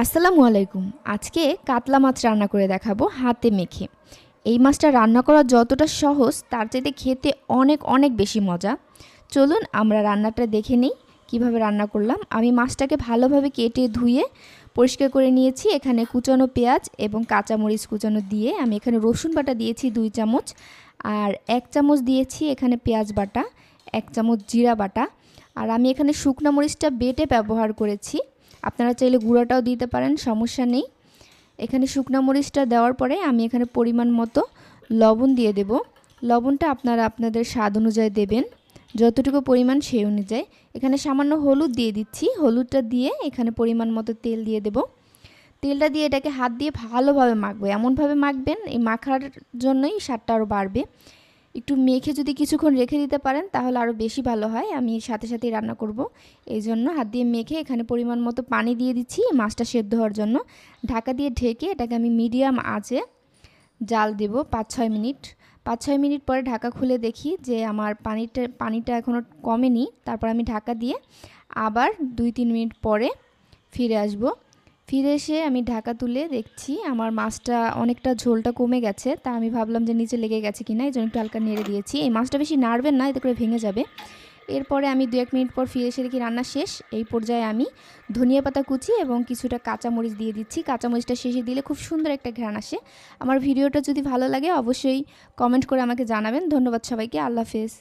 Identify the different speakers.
Speaker 1: আসসালামু আলাইকুম। আজকে কাতলা মাছ রান্না করে দেখাবো হাতে মেখে। এই মাছটা রান্না করা যতটা সহজ তার চাইতে খেতে অনেক অনেক বেশি মজা। চলুন আমরা রান্নাটা দেখে নিই কিভাবে রান্না করলাম। আমি মাছটাকে ভালোভাবে কেটে ধুয়ে পরিষ্কার করে নিয়েছি। এখানে কুচানো পেঁয়াজ এবং কাঁচামরিচ কুচানো দিয়ে আমি এখানে রসুন বাটা দিয়েছি 2 চামচ, আর 1 চামচ দিয়েছি এখানে পেঁয়াজ বাটা, 1 চামচ জিরা বাটা, আর আমি এখানে শুকনো মরিচটা বেটে ব্যবহার করেছি। আপনারা চাইলে গুঁড়াটাও দিতে পারেন, সমস্যা নেই। এখানে শুকনো মরিচটা দেওয়ার পরে আমি এখানে পরিমাণ মতো লবণ দিয়ে দেব। লবণটা আপনারা আপনাদের স্বাদ অনুযায়ী দেবেন, যতটুকু পরিমাণ সেই অনুযায়ী। এখানে সামান্য হলুদ দিয়ে দিচ্ছি। হলুদটা দিয়ে এখানে পরিমাণ মতো তেল দিয়ে দেব। তেলটা দিয়ে এটাকে হাত দিয়ে ভালোভাবে মাখবো। এমনভাবে মাখবেন এই মাখার জন্যই স্বাদটা আরও বাড়বে। একটু মেখে যদি কিছুক্ষণ রেখে দিতে পারেন তাহলে আরও বেশি ভালো হয়। আমি সাথে সাথেই রান্না করব, এই জন্য হাত দিয়ে মেখে এখানে পরিমাণ মতো পানি দিয়ে দিচ্ছি মাছটা সেদ্ধ হওয়ার জন্য। ঢাকা দিয়ে ঢেকে এটাকে আমি মিডিয়াম আঁচে জাল দেব 5-6 মিনিট। 5-6 মিনিট পরে ঢাকা খুলে দেখি যে আমার পানিটা এখনও কমেনি। তারপর আমি ঢাকা দিয়ে আবার 2-3 মিনিট পরে ফিরে আসব। ফিরে এসে আমি ঢাকা তুলে দেখছি আমার মাছটা অনেকটা ঝোলটা কমে গেছে। তা আমি ভাবলাম যে নিচে লেগে গেছে কিনা, এই জন্য একটু হালকা নেড়ে দিয়েছি। এই মাছটা বেশি নাড়বেন না, এতে করে ভেঙে যাবে। এরপরে আমি 2-1 মিনিট পর ফিরে এসে দেখি রান্না শেষ। এই পর্যায়ে আমি ধনিয়া পাতা কুচি এবং কিছুটা কাঁচামরিচ দিয়ে দিচ্ছি। কাঁচামরিচটা শেষে দিলে খুব সুন্দর একটা ঘ্রাণ আসে। আমার ভিডিওটা যদি ভালো লাগে অবশ্যই কমেন্ট করে আমাকে জানাবেন। ধন্যবাদ সবাইকে। আল্লাহ হাফেজ।